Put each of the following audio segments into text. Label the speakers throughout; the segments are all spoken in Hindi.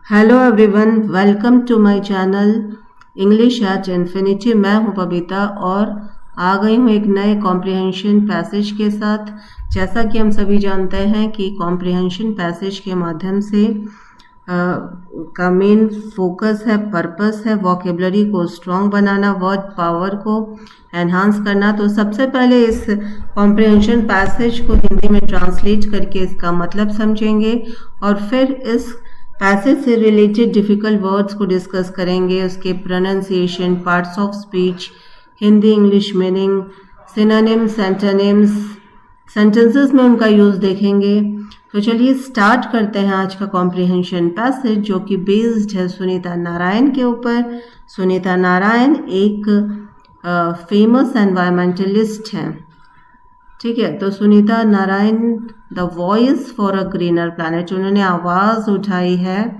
Speaker 1: Hello everyone, welcome to my channel English at infinity. मैं हूं बबीता और आ गई हूं एक नए कॉम्प्रिहेंशन पैसेज के साथ। जैसा कि हम सभी जानते हैं कि कॉम्प्रिहेंशन पैसेज के माध्यम से का मेन फोकस है, पर्पस है वोकेबलरी को स्ट्रॉन्ग बनाना, वर्ड पावर को एनहांस करना। तो सबसे पहले इस कॉम्प्रिहेंशन पैसेज को हिंदी में ट्रांसलेट करके इसका मतलब समझेंगे और फिर इस पैसेज से रिलेटेड डिफ़िकल्ट वर्ड्स को डिस्कस करेंगे, उसके pronunciation, parts of speech, Hindi English meaning, synonyms, antonyms, sentences में उनका यूज़ देखेंगे। तो चलिए स्टार्ट करते हैं आज का कॉम्प्रिहेंशन पैसेज, जो कि बेस्ड है सुनीता नारायण के ऊपर। सुनीता नारायण एक फेमस एनवायरमेंटलिस्ट हैं, ठीक है। तो Sunita Narayan the voice for a greener planet, उन्होंने आवाज़ उठाई है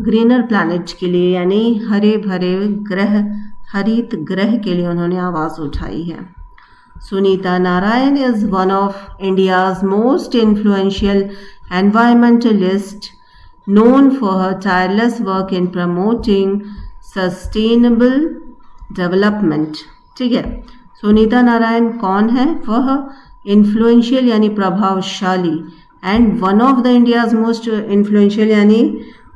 Speaker 1: ग्रीनर प्लैनेट के लिए, यानी हरे भरे ग्रह, हरित ग्रह के लिए उन्होंने आवाज़ उठाई है। Sunita Narayan is one of India's most influential environmentalist known for her tireless work in promoting sustainable development, ठीक है। सुनीता नारायण कौन है? वह इन्फ्लुएंशियल यानी प्रभावशाली, and one of the India's most influential यानी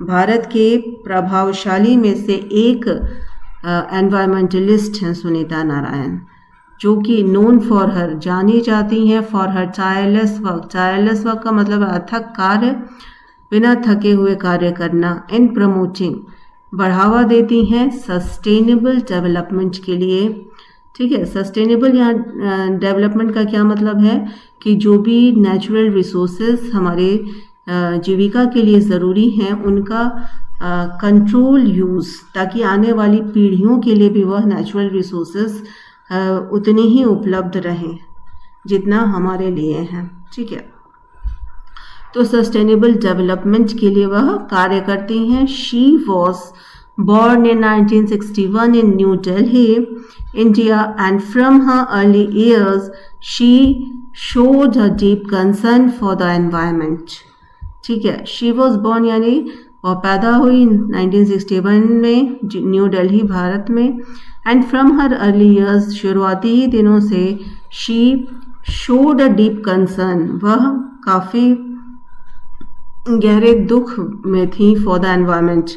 Speaker 1: भारत के प्रभावशाली में से एक एनवायरमेंटलिस्ट हैं सुनीता नारायण, जो कि नोन फॉर हर, जानी जाती हैं for her tireless work. Tireless work का मतलब अथक कार्य, बिना थके हुए कार्य करना। इन प्रमोटिंग, बढ़ावा देती हैं सस्टेनेबल डेवलपमेंट के लिए, ठीक है। सस्टेनेबल यहाँ डेवलपमेंट का क्या मतलब है कि जो भी नेचुरल रिसोर्सेज हमारे जीविका के लिए ज़रूरी हैं उनका कंट्रोल यूज़, ताकि आने वाली पीढ़ियों के लिए भी वह नेचुरल रिसोर्सेज उतनी ही उपलब्ध रहें जितना हमारे लिए हैं, ठीक है। तो सस्टेनेबल डेवलपमेंट के लिए वह कार्य करती हैं। She was born in 1961 in New Delhi, India, and from her early years she showed a deep concern for the environment, ठीक है। She was born यानी वह पैदा हुई 1961 में न्यू दिल्ली भारत में, and from her early years, शुरुआती ही दिनों से, she showed a deep concern, वह काफ़ी गहरे दुख में थी फॉर द एनवायरमेंट,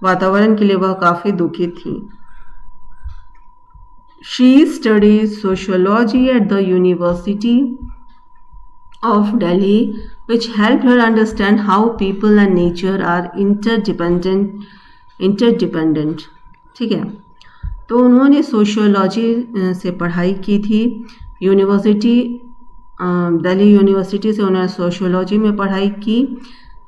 Speaker 1: वातावरण के लिए वह काफ़ी दुखी थी। She studies sociology at the university of Delhi, which helped her understand how people and nature are interdependent, ठीक है। तो उन्होंने सोशियोलॉजी से पढ़ाई की थी, यूनिवर्सिटी दिल्ली यूनिवर्सिटी से उन्होंने सोशियोलॉजी में पढ़ाई की,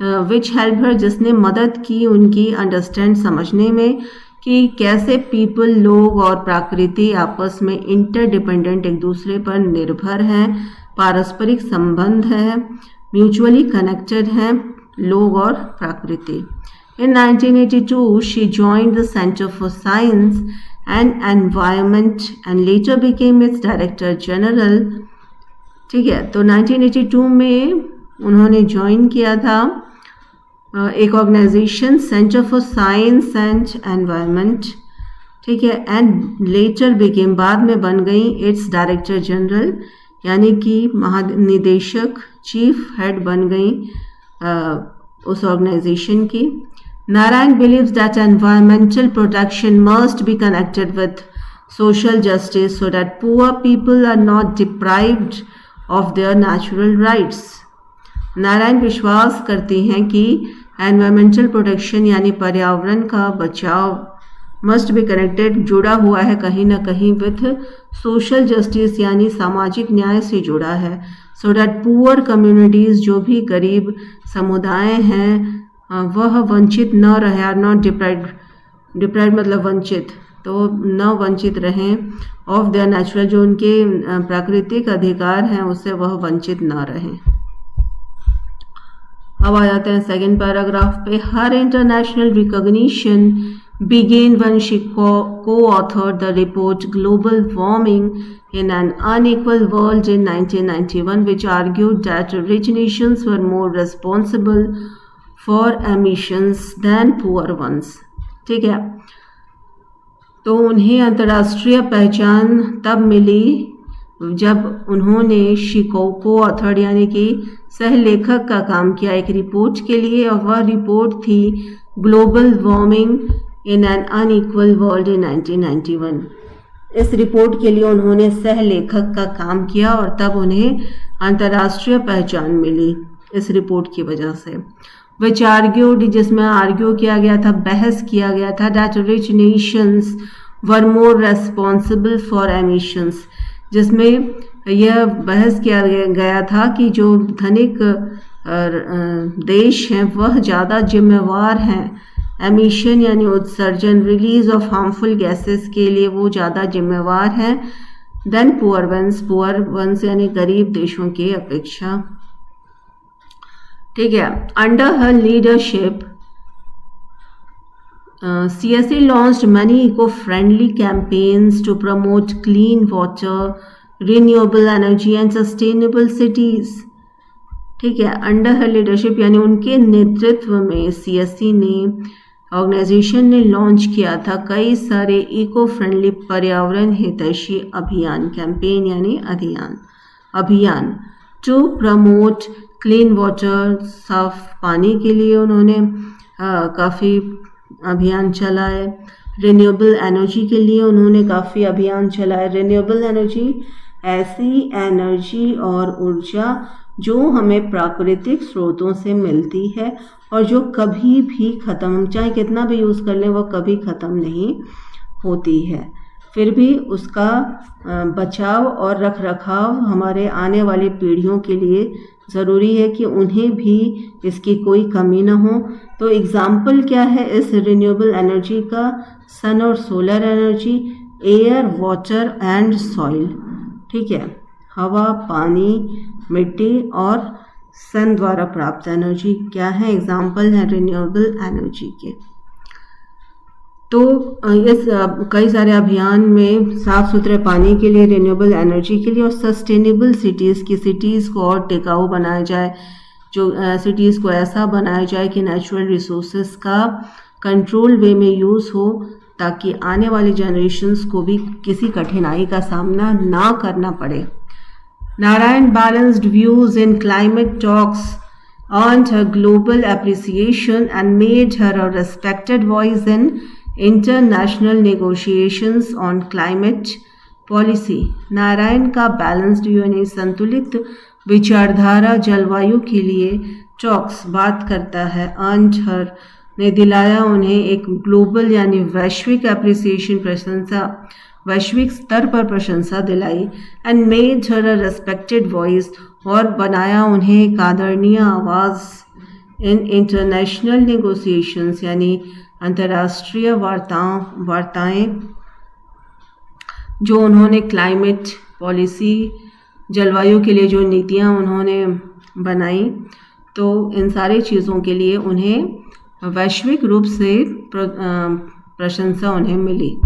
Speaker 1: विच हेल्प हर, जिसने मदद की उनकी अंडरस्टैंड, समझने में कि कैसे पीपल, लोग और प्रकृति आपस में इंटरडिपेंडेंट, एक दूसरे पर निर्भर हैं, पारस्परिक संबंध है, म्यूचुअली कनेक्टेड हैं लोग और प्रकृति। In 1982, she joined the Center for Science and Environment and later became its Director General, ठीक है। तो 1982 में उन्होंने ज्वाइन किया था एक organisation, Centre for Science and Environment, ठीक है, एंड लेटर बिकेम, बाद में बन गई इट्स डायरेक्टर जनरल, यानी कि महानिदेशक, चीफ हेड बन गई उस ऑर्गेनाइजेशन की। Narayan believes that environmental protection must be connected with social justice so that poor people are not deprived of their natural rights. Narayan विश्वास करती हैं कि एनवायरमेंटल प्रोटेक्शन यानी पर्यावरण का बचाव मस्ट बी कनेक्टेड, जुड़ा हुआ है कहीं ना कहीं विथ सोशल जस्टिस यानी सामाजिक न्याय से जुड़ा है, सो दैट पुअर कम्युनिटीज़, जो भी गरीब समुदाय हैं, वह वंचित न रहे, आर नॉट डिप्राइव्ड मतलब वंचित, तो न वंचित रहें ऑफ देयर नेचुरल, जो उनके प्राकृतिक अधिकार हैं उससे वह वंचित न रहें। अब आ जाते हैं सेकेंड पैराग्राफ पे। Her international recognition began when she co-authored the report Global Warming in an Unequal World in 1991, which argued that rich nations were more responsible for emissions than poor ones. ठीक है, तो उन्हें अंतर्राष्ट्रीय पहचान तब मिली जब उन्होंने शिकागो ऑथर यानी कि सह लेखक का काम किया एक रिपोर्ट के लिए, और वह रिपोर्ट थी global warming in an unequal world in 1991। इस रिपोर्ट के लिए उन्होंने सह लेखक का काम किया और तब उन्हें अंतर्राष्ट्रीय पहचान मिली इस रिपोर्ट की वजह से। विच आर्ग्यूड, जिसमें आर्ग्यू किया गया था, बहस किया गया था, that rich Nations were more responsible for emissions, जिसमें यह बहस किया गया था कि जो धनिक देश हैं वह ज़्यादा जिम्मेवार हैं एमिशन यानी उत्सर्जन, रिलीज ऑफ हार्मफुल गैसेस के लिए वो ज़्यादा जिम्मेवार हैं देन पुअर वंस यानी गरीब देशों की अपेक्षा। ठीक है, under her leadership CSE launched many eco-friendly campaigns to promote clean water, renewable energy and sustainable cities। ठीक है, अंडर हर लीडरशिप यानी उनके नेतृत्व में CSE ने ऑर्गेनाइजेशन ने लॉन्च किया था कई सारे इको फ्रेंडली पर्यावरण हितैषी अभियान, कैंपेन यानी अभियान टू प्रमोट क्लीन वाटर, साफ पानी के लिए उन्होंने काफ़ी अभियान चलाए। रिन्यूएबल एनर्जी के लिए उन्होंने काफ़ी अभियान चलाए। रिन्यूएबल एनर्जी ऐसी एनर्जी और ऊर्जा जो हमें प्राकृतिक स्रोतों से मिलती है और जो कभी भी ख़त्म, चाहे कितना भी यूज़ कर लें, वह कभी ख़त्म नहीं होती है। फिर भी उसका बचाव और रख रखाव हमारे आने वाली पीढ़ियों के लिए ज़रूरी है कि उन्हें भी इसकी कोई कमी ना हो। तो एग्ज़ाम्पल क्या है इस रिन्यूएबल एनर्जी का? सन और solar energy, air, water and soil. ठीक है, हवा, पानी, मिट्टी और सन द्वारा प्राप्त एनर्जी क्या है? एग्जाम्पल है रिन्यूएबल एनर्जी के। तो इस कई सारे अभियान में साफ सुथरे पानी के लिए, रिन्यूएबल एनर्जी के लिए और सस्टेनेबल सिटीज़ को और टिकाऊ बनाया जाए, जो सिटीज़ को ऐसा बनाया जाए कि नेचुरल रिसोर्सेज का कंट्रोल वे में यूज़ हो ताकि आने वाली जनरेशन्स को भी किसी कठिनाई का सामना ना करना पड़े। Narayan balanced views in climate talks, earned her global appreciation and made her a respected voice in international negotiations on climate policy। Narayan का बैलेंस्ड यानी संतुलित विचारधारा जलवायु के लिए टॉक्स बात करता है। अर्न्ड हर ने दिलाया उन्हें एक ग्लोबल यानी वैश्विक एप्रिसिएशन, प्रशंसा, वैश्विक स्तर पर प्रशंसा दिलाई। And made her a respected voice, और बनाया उन्हें एक आदरणीय आवाज़ इन इंटरनेशनल नेगोशिएशंस यानी अंतर्राष्ट्रीय वार्ताएं जो उन्होंने क्लाइमेट पॉलिसी, जलवायु के लिए जो नीतियां उन्होंने बनाई, तो इन सारी चीज़ों के लिए उन्हें वैश्विक रूप से प्रशंसा उन्हें मिली।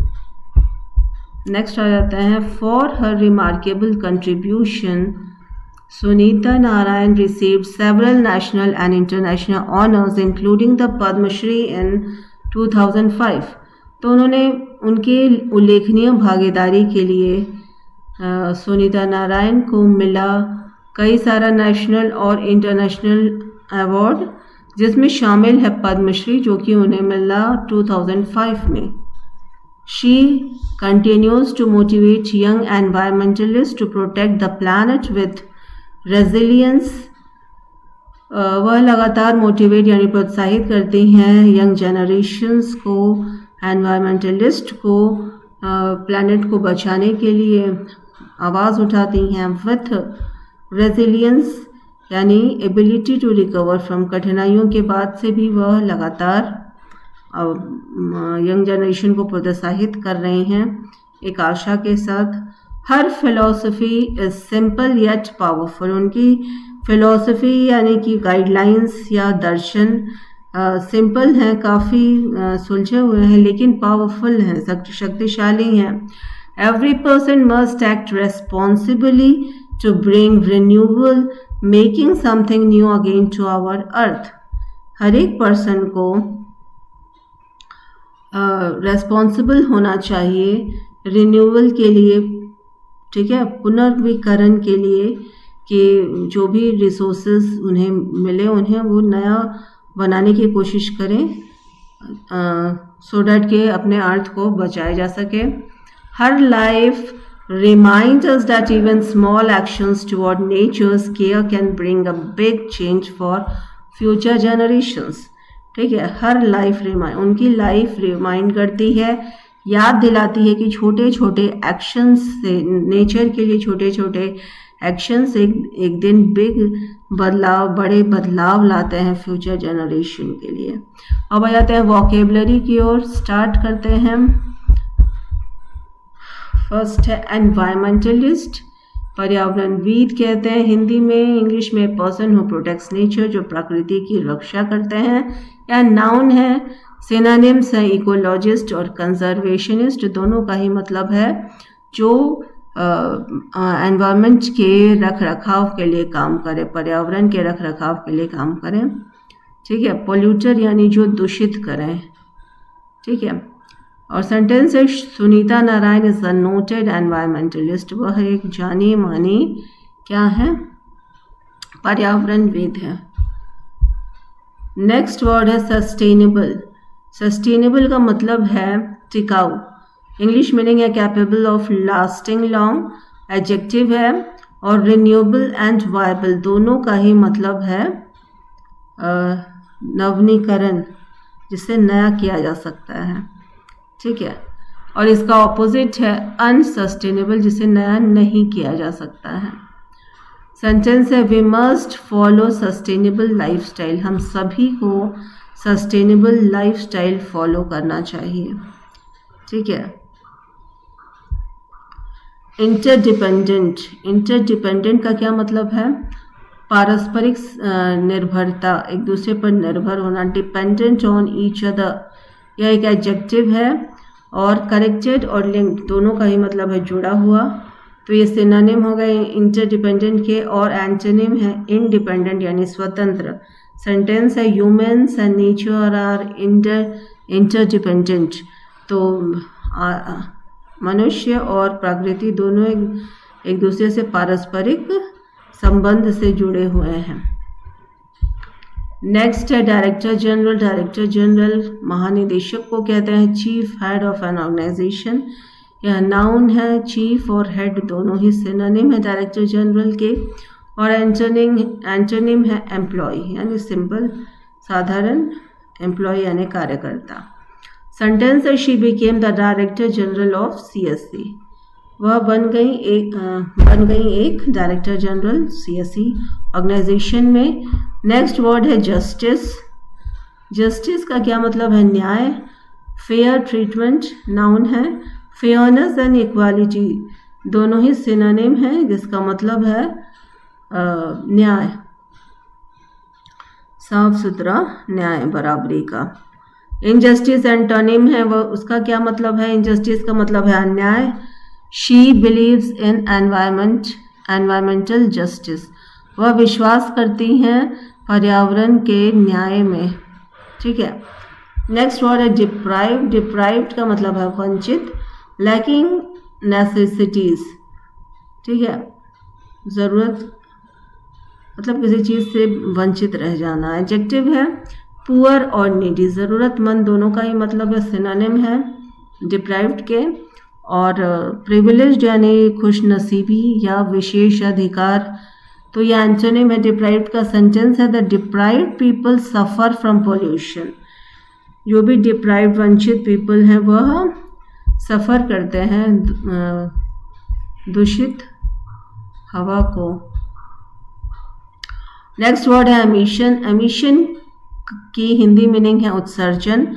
Speaker 1: नेक्स्ट आ जाता है, for her remarkable contribution Sunita Narain received several national and international honours including the Padma Shri in 2005। तो उन्होंने उनके उल्लेखनीय भागीदारी के लिए सुनीता नारायण को मिला कई सारा नेशनल और इंटरनेशनल अवार्ड, जिसमें शामिल है पद्मश्री जो कि उन्हें मिला 2005 में। She continues to motivate young environmentalists to protect the planet with resilience। वह लगातार मोटिवेट यानी प्रोत्साहित करती हैं यंग जनरेशन्स को, एनवायरमेंटलिस्ट को प्लानट को बचाने के लिए आवाज़ उठाती हैं। विथ रेजिलियंस यानी एबिलिटी टू रिकवर फ्रॉम, कठिनाइयों के बाद से भी वह लगातार यंग जनरेशन को प्रोत्साहित कर रहे हैं एक आशा के साथ। Her philosophy is simple yet powerful. उनकी फिलॉसफी यानी कि गाइडलाइंस या दर्शन सिंपल हैं, काफ़ी सुलझे हुए हैं, लेकिन पावरफुल हैं, शक्तिशाली हैं। Every person must act responsibly to bring renewal, making something new again to our earth. हर एक पर्सन को रेस्पॉन्सिबल होना चाहिए रिन्यूअल के लिए, ठीक है, पुनर्वीकरण के लिए, कि जो भी रिसोर्सेज उन्हें मिले उन्हें वो नया बनाने की कोशिश करें, सो डैट के अपने अर्थ को बचाया जा सके। हर life reminds us that even small actions toward nature's care can bring a big change for future generations। ठीक है, हर लाइफ उनकी लाइफ रिमाइंड करती है, याद दिलाती है कि छोटे छोटे एक्शंस से, नेचर के लिए छोटे छोटे एक्शंस एक दिन बिग बदलाव, बड़े बदलाव लाते हैं फ्यूचर जनरेशन के लिए। अब आ जाते हैं वोकेबलरी की ओर, स्टार्ट करते हैं। फर्स्ट है एनवायरमेंटलिस्ट, पर्यावरणविद कहते हैं हिंदी में, इंग्लिश में पर्सन हु प्रोटेक्ट्स नेचर, जो प्रकृति की रक्षा करते हैं। या नाउन है, सिनोनिम्स है इकोलॉजिस्ट और कंजर्वेशनिस्ट, दोनों का ही मतलब है जो एनवायरनमेंट के रख रखाव के लिए काम करे, पर्यावरण के रख रखाव के लिए काम करें। ठीक है, पोल्यूटर यानी जो दूषित करें। ठीक है, और सेंटेंस है Sunita Narayan is a noted environmentalist, वह एक जानी मानी क्या है, पर्यावरणविद है। नेक्स्ट वर्ड है सस्टेनेबल। सस्टेनेबल का मतलब है टिकाऊ, इंग्लिश मीनिंग है capable of lasting long, adjective है। और रिन्यूएबल एंड वायबल दोनों का ही मतलब है नवीनीकरण, जिससे नया किया जा सकता है। ठीक है, और इसका ऑपोजिट है अनसस्टेनेबल, जिसे नया नहीं किया जा सकता है। सेंटेंस है we must follow sustainable lifestyle, हम सभी को सस्टेनेबल लाइफस्टाइल फॉलो करना चाहिए। ठीक है, इंटरडिपेंडेंट, इंटरडिपेंडेंट का क्या मतलब है, पारस्परिक निर्भरता, एक दूसरे पर निर्भर होना, डिपेंडेंट ऑन ईच अदर, यह एक एडजेक्टिव है। और कनेक्टेड और लिंक्ड दोनों का ही मतलब है जुड़ा हुआ, तो ये सिनोनिम हो गए इंटरडिपेंडेंट के। और एंटोनिम है इंडिपेंडेंट यानी स्वतंत्र। सेंटेंस है humans and nature are interdependent, तो मनुष्य और प्रकृति दोनों एक दूसरे से पारस्परिक संबंध से जुड़े हुए हैं। नेक्स्ट है डायरेक्टर जनरल। डायरेक्टर जनरल महानिदेशक को कहते हैं, chief head of an organisation. यह नाउन है, चीफ और हेड दोनों ही सिनोनिम है डायरेक्टर जनरल के। और एंटोनिम है एम्प्लॉय यानी सिंपल, साधारण, एम्प्लॉय यानी कार्यकर्ता। सेंटेंस है she became the director general of CSE, वह बन गई एक डायरेक्टर जनरल CSE ऑर्गेनाइजेशन में। नेक्स्ट वर्ड है जस्टिस। जस्टिस का क्या मतलब है, न्याय, फेयर ट्रीटमेंट नाउन है। फेयरनेस एंड इक्वालिटी दोनों ही सिनोनिम है, जिसका मतलब है न्याय, साफ सुथरा न्याय, बराबरी का। इनजस्टिस एंटोनिम है, वह उसका क्या मतलब है, इनजस्टिस का मतलब है अन्याय। She believes in environmental justice, वह विश्वास करती हैं पर्यावरण के न्याय में। ठीक है, नेक्स्ट वर्ड है डिप्राइव। डिप्राइव्ड का मतलब है वंचित, लैकिंग नेसेसिटीज। ठीक है, ज़रूरत मतलब किसी चीज़ से वंचित रह जाना। एडजेक्टिव है पुअर और नीडी, ज़रूरतमंद दोनों का ही मतलब है सिनोनिम है डिप्राइव्ड के। और प्रिविलेज्ड यानी खुशनसीबी या विशेष अधिकार, तो ये एंटोनिम है डिप्राइव्ड का। सेंटेंस है the deprived people suffer from pollution, जो भी डिप्राइव्ड वंचित पीपल हैं वह सफ़र करते हैं दूषित हवा को। नेक्स्ट वर्ड है एमिशन। एमिशन की हिंदी मीनिंग है उत्सर्जन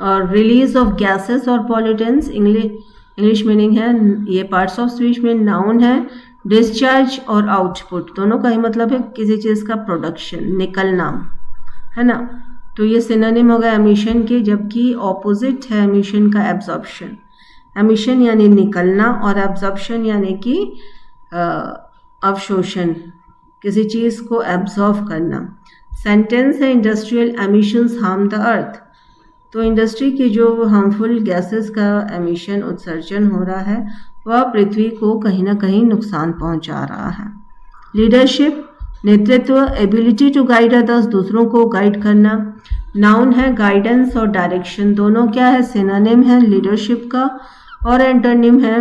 Speaker 1: और रिलीज ऑफ गैसेस और पॉल्यूटेंट्स। इंग्लिश मीनिंग है, ये पार्ट्स ऑफ स्पीच में नाउन है। डिस्चार्ज और आउटपुट दोनों का ही मतलब है किसी चीज़ का प्रोडक्शन, निकलना, है ना। तो ये सिनोनिम होगा एमिशन के, जबकि ऑपोजिट है एमिशन का एब्जॉर्प्शन। एमिशन यानी निकलना और एब्जॉर्प्शन यानी कि अवशोषण, किसी चीज़ को एब्जॉर्व करना। सेंटेंस है industrial emissions harm the earth. तो इंडस्ट्री की जो हार्मफुल गैसेस का एमिशन उत्सर्जन हो रहा है वह पृथ्वी को कहीं ना कहीं नुकसान पहुंचा रहा है। लीडरशिप नेतृत्व, एबिलिटी टू गाइड अदर्स दूसरों को गाइड करना। नाउन है गाइडेंस और डायरेक्शन, दोनों क्या है सिनोनिम है लीडरशिप का, और एंटोनिम है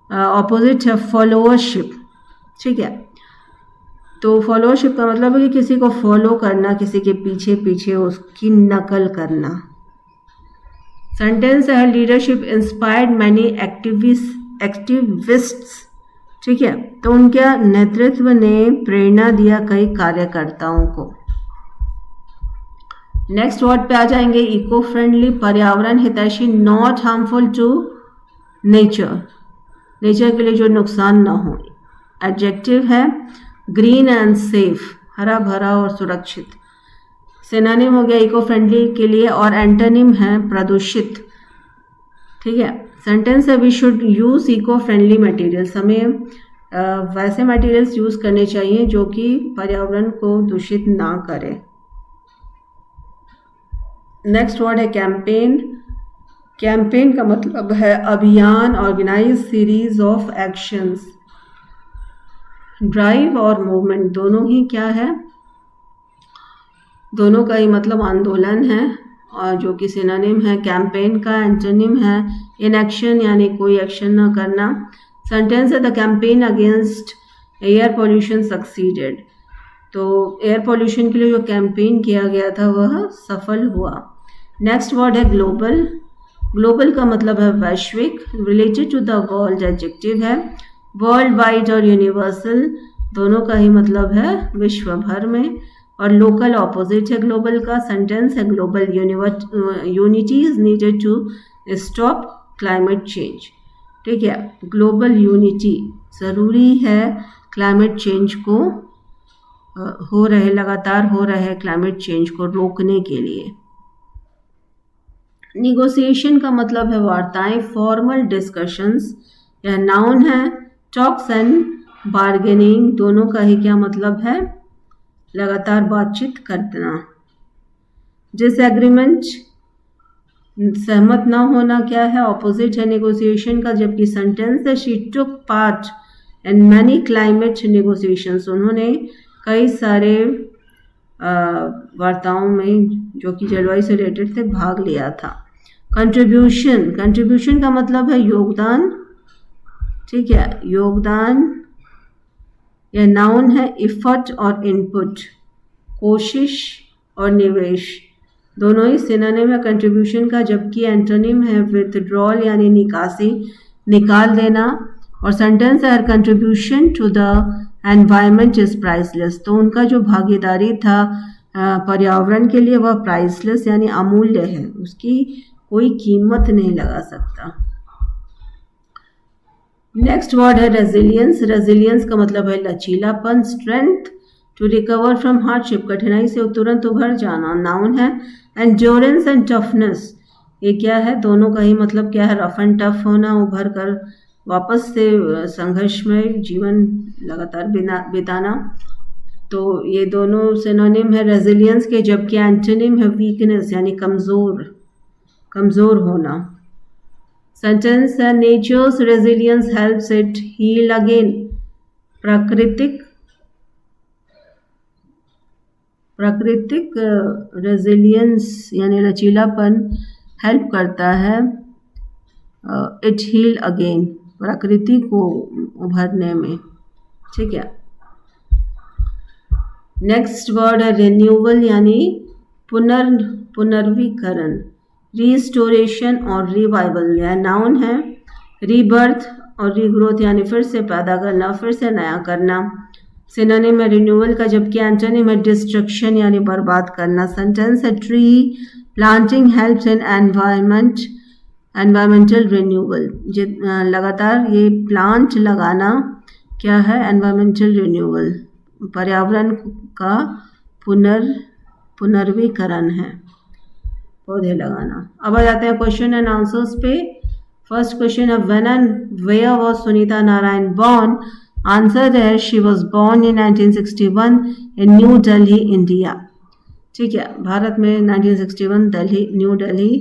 Speaker 1: ऑपोजिट है फॉलोअरशिप। ठीक है, तो फॉलोअरशिप का मतलब है कि किसी को फॉलो करना, किसी के पीछे पीछे उसकी नकल करना। सेंटेंस है लीडरशिप इंस्पायर्ड मैनी एक्टिविस्ट्स। ठीक है, तो उनके नेतृत्व ने प्रेरणा दिया कई कार्यकर्ताओं को। नेक्स्ट वर्ड पे आ जाएंगे इको फ्रेंडली, पर्यावरण हितैषी, not harmful to nature, nature के लिए जो नुकसान ना हो। एडजेक्टिव है ग्रीन एंड सेफ, हरा भरा और सुरक्षित। सिनोनिम हो गया इको फ्रेंडली के लिए, और एंटोनिम है प्रदूषित। ठीक है, सेंटेंस है we should use eco friendly materials, हमें वैसे मटेरियल्स यूज करने चाहिए जो कि पर्यावरण को दूषित ना करे। नेक्स्ट वर्ड है कैंपेन। कैंपेन का मतलब है अभियान, organise series of actions. Drive और मूवमेंट दोनों ही क्या है, दोनों का ही मतलब आंदोलन है, और जो कि सिनोनिम है कैंपेन का। एंटोनिम है इनएक्शन यानी कोई एक्शन न करना। सेंटेंस है the campaign against air pollution succeeded, तो एयर पोल्यूशन के लिए जो कैंपेन किया गया था वह सफल हुआ। नेक्स्ट वर्ड है ग्लोबल। ग्लोबल का मतलब है वैश्विक, related to the world adjective है वर्ल्ड वाइड और यूनिवर्सल, दोनों का ही मतलब है विश्व भर में। और लोकल ऑपोजिट है ग्लोबल का। सेंटेंस है global unity is needed to stop climate change. ठीक है, ग्लोबल यूनिटी ज़रूरी है क्लाइमेट चेंज को लगातार हो रहे क्लाइमेट चेंज को रोकने के लिए। निगोसिएशन का मतलब है वार्ताएं, फॉर्मल डिस्कशंस। यह नाउन है। टॉक्स एंड बार्गेनिंग दोनों का ही क्या मतलब है, लगातार बातचीत करना। डिसएग्रीमेंट सहमत ना होना क्या है, ऑपोजिट है नेगोशिएशन का। जबकि सेंटेंस है she took part in many climate negotiations, उन्होंने कई सारे वार्ताओं में जो कि जलवायु से रिलेटेड थे भाग लिया था। कंट्रीब्यूशन, कंट्रीब्यूशन का मतलब है योगदान। ठीक है, योगदान यह नाउन है। इफर्ट और इनपुट, कोशिश और निवेश, दोनों ही सिनोनिम है कंट्रीब्यूशन का। जबकि एंटोनिम है विथड्रॉल यानी निकासी, निकाल देना। और सेंटेंस है हर contribution to the environment is priceless, तो उनका जो भागीदारी था पर्यावरण के लिए वह प्राइसलेस यानी अमूल्य है, उसकी कोई कीमत नहीं लगा सकता। नेक्स्ट वर्ड है रेजिलियंस। रेजिलियंस का मतलब है लचीलापन, strength to recover from hardship, कठिनाई से तुरंत उभर जाना। नाउन है। एंड्योरेंस एंड टफनेस, ये क्या है, दोनों का ही मतलब क्या है, रफ एंड टफ होना, उभर कर वापस से संघर्ष में जीवन लगातार बिताना। तो ये दोनों सिनोनिम है रेजिलियंस के। जबकि एंटोनिम है वीकनेस यानी कमज़ोर, कमज़ोर होना। सेंटेंस है nature's resilience helps it heal again, प्राकृतिक रेजिलियंस यानी लचीलापन हेल्प करता है इट हील अगेन, प्रकृति को उभरने में। ठीक है, नेक्स्ट वर्ड है रिन्यूअल यानी पुनर्वीकरण, रिस्टोरेशन और रिवाइवल। यह नाउन है। रीबर्थ और रीग्रोथ यानी फिर से पैदा करना, फिर से नया करना। सिनोनिम है रिन्यूअल का। जबकि एंटोनिम है डिस्ट्रक्शन यानी बर्बाद करना। सेंटेंस है tree planting helps in environmental renewal, लगातार ये प्लांट लगाना क्या है, एनवायरमेंटल रिन्यूअल, पर्यावरण का पुनर्वीकरण है, पौधे लगाना। अब आ जाते हैं क्वेश्चन एंड आंसर्स पे। फर्स्ट क्वेश्चन है when and where was Sunita Narain born, answer है she was born in 1961 in New Delhi India. ठीक है, भारत में 1961 दिल्ली न्यू दिल्ली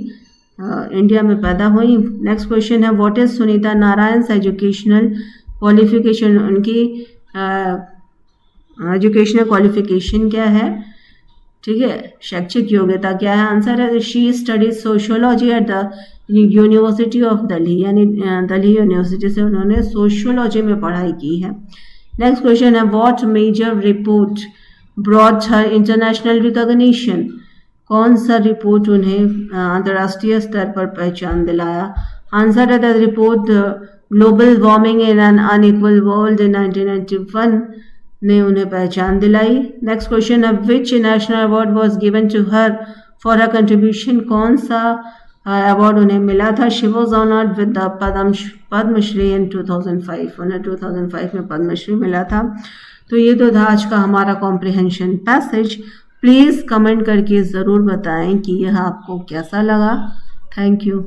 Speaker 1: इंडिया में पैदा हुई। नेक्स्ट क्वेश्चन है what is Sunita Narayan educational qualification, उनकी एजुकेशनल क्वालिफिकेशन क्या है, ठीक है, शैक्षिक योग्यता क्या है। आंसर है she studies sociology at the university of Delhi, यानी दिल्ली यूनिवर्सिटी से उन्होंने सोशियोलॉजी में पढ़ाई की है। नेक्स्ट क्वेश्चन है what major report brought her international recognition, कौन सा रिपोर्ट उन्हें अंतर्राष्ट्रीय स्तर पर पहचान दिलाया। आंसर है the report global warming in an unequal world in 1991 ने उन्हें पहचान दिलाई। नेक्स्ट क्वेश्चन है which national award was given to her for her contribution, कौन सा अवार्ड उन्हें मिला था। She was honoured with the Padma Shri in 2005, उन्हें 2005 में पद्मश्री मिला था। तो ये तो था आज का हमारा कॉम्प्रिहेंशन पैसेज। प्लीज़ कमेंट करके ज़रूर बताएं कि यह आपको कैसा लगा। Thank you.